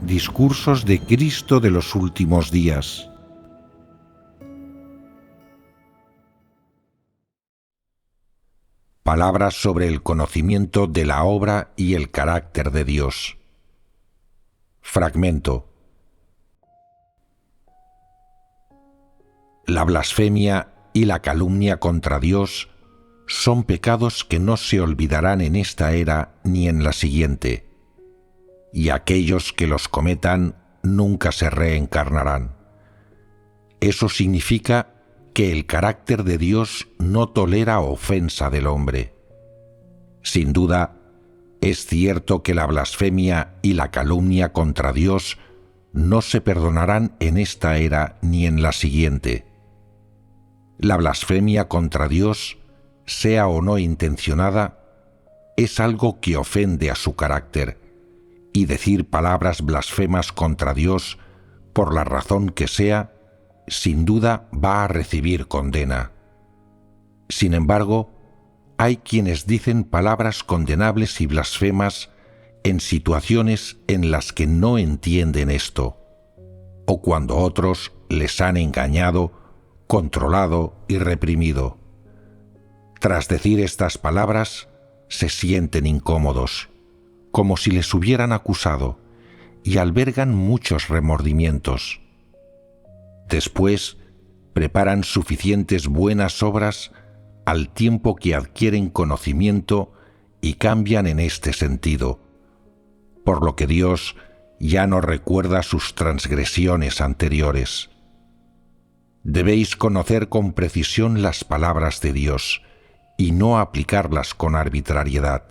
Discursos de Cristo de los últimos días. Palabras sobre el conocimiento de la obra y el carácter de Dios. Fragmento. La blasfemia y la calumnia contra Dios son pecados que no se olvidarán en esta era ni en la siguiente, y aquellos que los cometan nunca se reencarnarán. Eso significa que el carácter de Dios no tolera ofensa del hombre. Sin duda, es cierto que la blasfemia y la calumnia contra Dios no se perdonarán en esta era ni en la siguiente. La blasfemia contra Dios, sea o no intencionada, es algo que ofende a su carácter, y decir palabras blasfemas contra Dios, por la razón que sea, sin duda va a recibir condena. Sin embargo, hay quienes dicen palabras condenables y blasfemas en situaciones en las que no entienden esto, o cuando otros les han engañado, controlado y reprimido. Tras decir estas palabras, se sienten incómodos, como si les hubieran acusado, y albergan muchos remordimientos. Después, preparan suficientes buenas obras al tiempo que adquieren conocimiento y cambian en este sentido, por lo que Dios ya no recuerda sus transgresiones anteriores. Debéis conocer con precisión las palabras de Dios y no aplicarlas con arbitrariedad,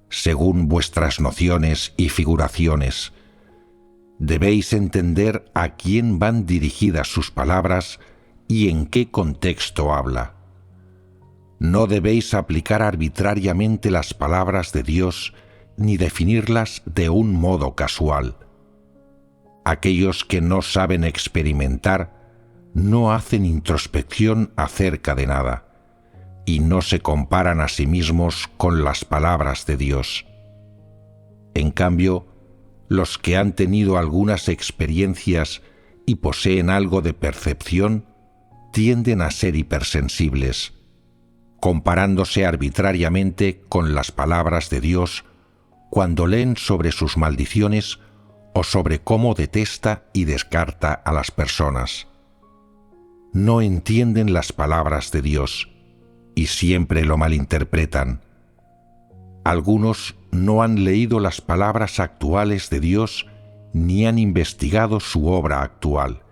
según vuestras nociones y figuraciones. Debéis entender a quién van dirigidas sus palabras y en qué contexto habla. No debéis aplicar arbitrariamente las palabras de Dios ni definirlas de un modo casual. Aquellos que no saben experimentar no hacen introspección acerca de nada y no se comparan a sí mismos con las palabras de Dios. En cambio, los que han tenido algunas experiencias y poseen algo de percepción tienden a ser hipersensibles, comparándose arbitrariamente con las palabras de Dios cuando leen sobre sus maldiciones o sobre cómo detesta y descarta a las personas. No entienden las palabras de Dios y siempre lo malinterpretan. Algunos no han leído las palabras actuales de Dios ni han investigado su obra actual,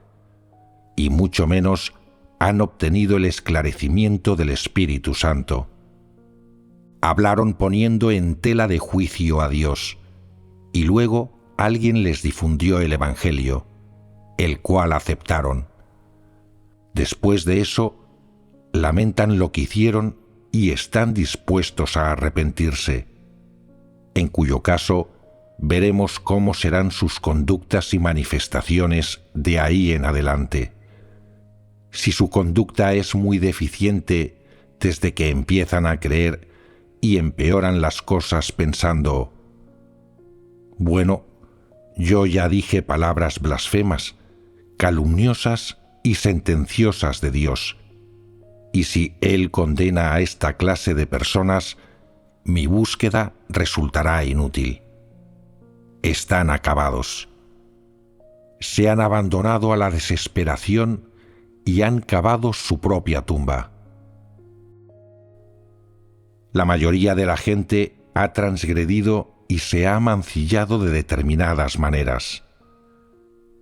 y mucho menos han obtenido el esclarecimiento del Espíritu Santo. Hablaron poniendo en tela de juicio a Dios, y luego alguien les difundió el Evangelio, el cual aceptaron. Después de eso, lamentan lo que hicieron y están dispuestos a arrepentirse, en cuyo caso veremos cómo serán sus conductas y manifestaciones de ahí en adelante. Si su conducta es muy deficiente desde que empiezan a creer y empeoran las cosas pensando: bueno, yo ya dije palabras blasfemas, calumniosas y sentenciosas de Dios, y si Él condena a esta clase de personas, mi búsqueda resultará inútil. Están acabados. Se han abandonado a la desesperación y han cavado su propia tumba. La mayoría de la gente ha transgredido y se ha mancillado de determinadas maneras.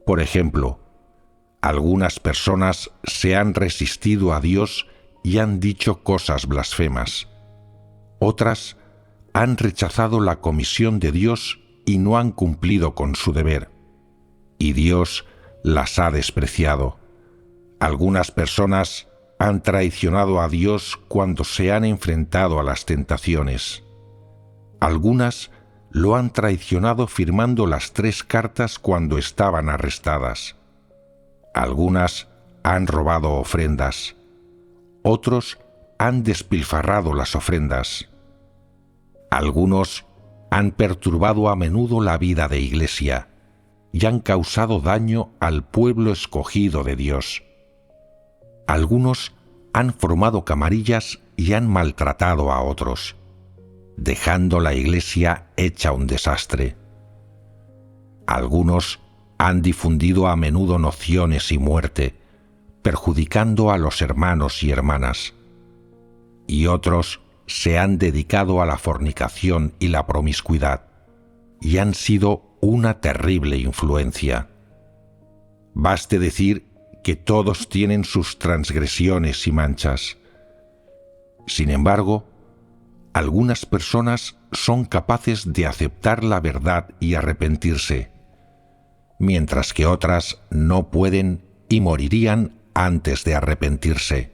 Por ejemplo, algunas personas se han resistido a Dios y han dicho cosas blasfemas. Otras han rechazado la comisión de Dios y no han cumplido con su deber, y Dios las ha despreciado. Algunas personas han traicionado a Dios cuando se han enfrentado a las tentaciones. Algunas lo han traicionado firmando las 3 cartas cuando estaban arrestadas. Algunas han robado ofrendas. Otros han despilfarrado las ofrendas. Algunos han perturbado a menudo la vida de Iglesia, y han causado daño al pueblo escogido de Dios. Algunos han formado camarillas y han maltratado a otros, dejando la Iglesia hecha un desastre. Algunos han difundido a menudo nociones y muerte, perjudicando a los hermanos y hermanas. Y otros se han dedicado a la fornicación y la promiscuidad, y han sido una terrible influencia. Baste decir que todos tienen sus transgresiones y manchas. Sin embargo, algunas personas son capaces de aceptar la verdad y arrepentirse, mientras que otras no pueden y morirían antes de arrepentirse.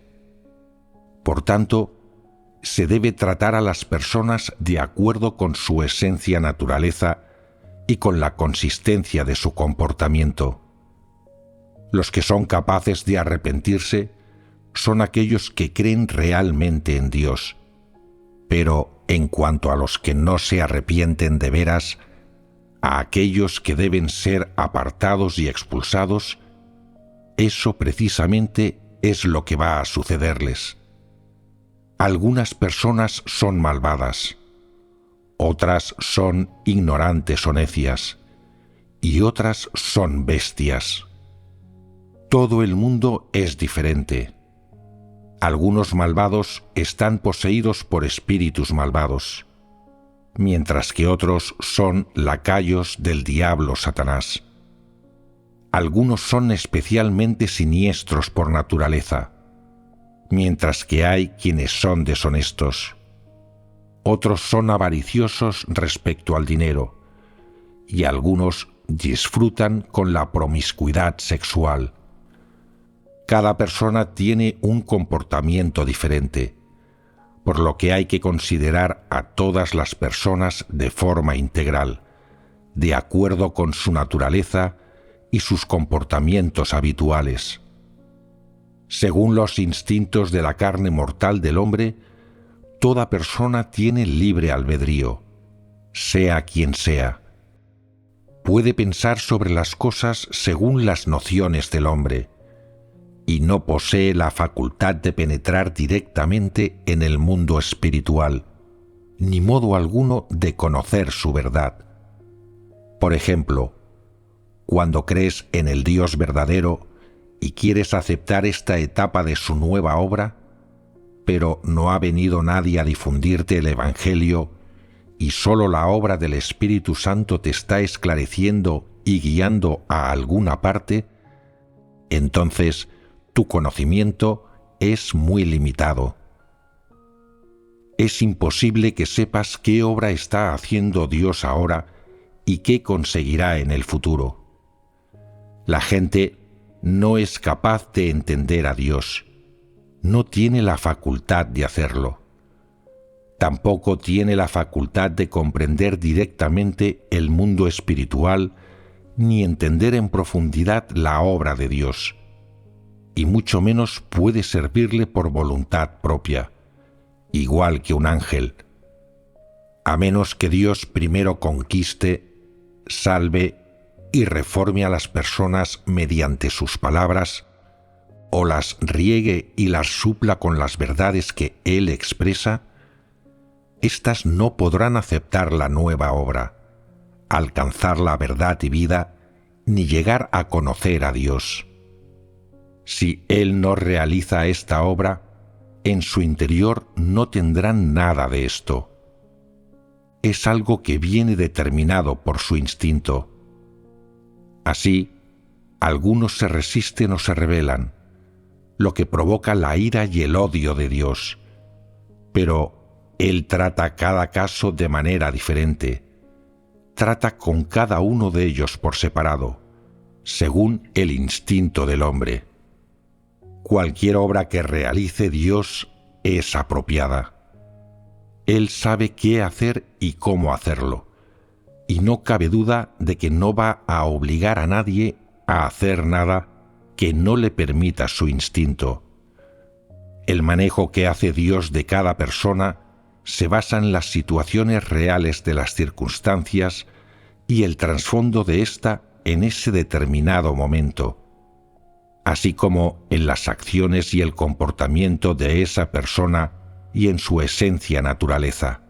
Por tanto, se debe tratar a las personas de acuerdo con su esencia naturaleza y con la consistencia de su comportamiento. Los que son capaces de arrepentirse son aquellos que creen realmente en Dios, pero en cuanto a los que no se arrepienten de veras, a aquellos que deben ser apartados y expulsados, eso precisamente es lo que va a sucederles. Algunas personas son malvadas, otras son ignorantes o necias, y otras son bestias. Todo el mundo es diferente. Algunos malvados están poseídos por espíritus malvados, mientras que otros son lacayos del diablo Satanás. Algunos son especialmente siniestros por naturaleza, mientras que hay quienes son deshonestos. Otros son avariciosos respecto al dinero, y algunos disfrutan con la promiscuidad sexual. Cada persona tiene un comportamiento diferente, por lo que hay que considerar a todas las personas de forma integral, de acuerdo con su naturaleza y sus comportamientos habituales. Según los instintos de la carne mortal del hombre, toda persona tiene libre albedrío, sea quien sea. Puede pensar sobre las cosas según las nociones del hombre, y no posee la facultad de penetrar directamente en el mundo espiritual, ni modo alguno de conocer su verdad. Por ejemplo, cuando crees en el Dios verdadero y quieres aceptar esta etapa de su nueva obra, pero no ha venido nadie a difundirte el Evangelio y sólo la obra del Espíritu Santo te está esclareciendo y guiando a alguna parte, entonces tu conocimiento es muy limitado. Es imposible que sepas qué obra está haciendo Dios ahora y qué conseguirá en el futuro. La gente no es capaz de entender a Dios, no tiene la facultad de hacerlo. Tampoco tiene la facultad de comprender directamente el mundo espiritual ni entender en profundidad la obra de Dios, y mucho menos puede servirle por voluntad propia, igual que un ángel, a menos que Dios primero conquiste, salve y reforme a las personas mediante sus palabras, o las riegue y las supla con las verdades que Él expresa. Éstas no podrán aceptar la nueva obra, alcanzar la verdad y vida, ni llegar a conocer a Dios. Si Él no realiza esta obra, en su interior no tendrán nada de esto. Es algo que viene determinado por su instinto. Así, algunos se resisten o se rebelan, lo que provoca la ira y el odio de Dios. Pero Él trata cada caso de manera diferente. Trata con cada uno de ellos por separado, según el instinto del hombre. Cualquier obra que realice Dios es apropiada. Él sabe qué hacer y cómo hacerlo, y no cabe duda de que no va a obligar a nadie a hacer nada que no le permita su instinto. El manejo que hace Dios de cada persona se basa en las situaciones reales de las circunstancias y el trasfondo de ésta en ese determinado momento, así como en las acciones y el comportamiento de esa persona y en su esencia naturaleza.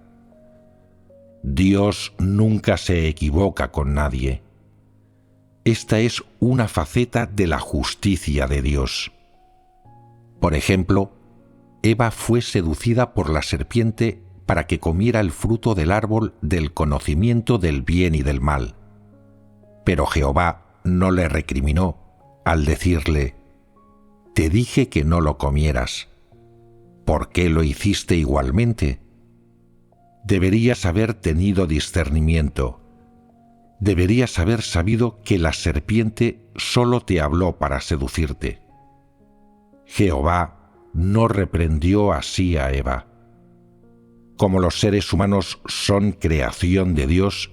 Dios nunca se equivoca con nadie. Esta es una faceta de la justicia de Dios. Por ejemplo, Eva fue seducida por la serpiente para que comiera el fruto del árbol del conocimiento del bien y del mal. Pero Jehová no le recriminó al decirle: «Te dije que no lo comieras. ¿Por qué lo hiciste igualmente?» Deberías haber tenido discernimiento. Deberías haber sabido que la serpiente solo te habló para seducirte. Jehová no reprendió así a Eva. Como los seres humanos son creación de Dios,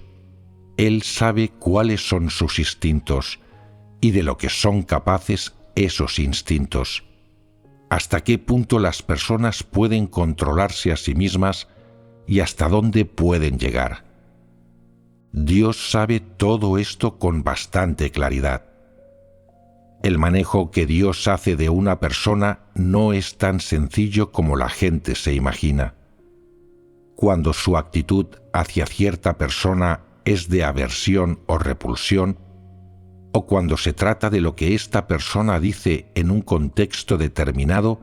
Él sabe cuáles son sus instintos y de lo que son capaces esos instintos. Hasta qué punto las personas pueden controlarse a sí mismas y hasta dónde pueden llegar. Dios sabe todo esto con bastante claridad. El manejo que Dios hace de una persona no es tan sencillo como la gente se imagina. Cuando su actitud hacia cierta persona es de aversión o repulsión, o cuando se trata de lo que esta persona dice en un contexto determinado,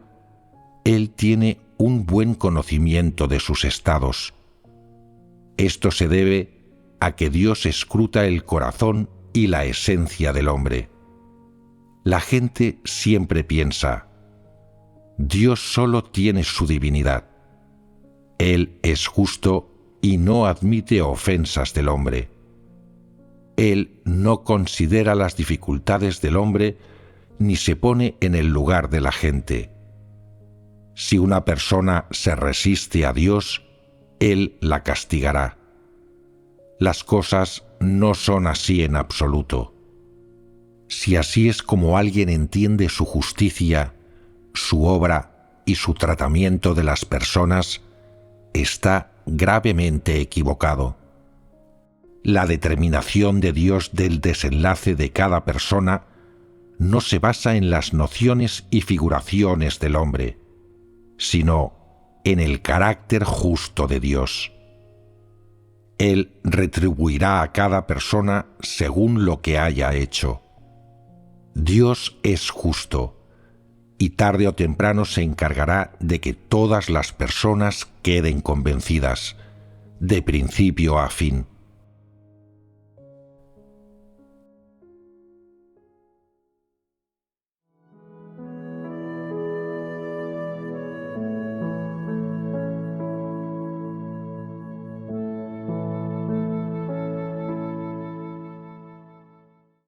Él tiene un buen conocimiento de sus estados. Esto se debe a que Dios escruta el corazón y la esencia del hombre. La gente siempre piensa: Dios solo tiene su divinidad. Él es justo y no admite ofensas del hombre. Él no considera las dificultades del hombre ni se pone en el lugar de la gente. Si una persona se resiste a Dios, Él la castigará. Las cosas no son así en absoluto. Si así es como alguien entiende su justicia, su obra y su tratamiento de las personas, está gravemente equivocado. La determinación de Dios del desenlace de cada persona no se basa en las nociones y figuraciones del hombre, sino en el carácter justo de Dios. Él retribuirá a cada persona según lo que haya hecho. Dios es justo, y tarde o temprano se encargará de que todas las personas queden convencidas, de principio a fin.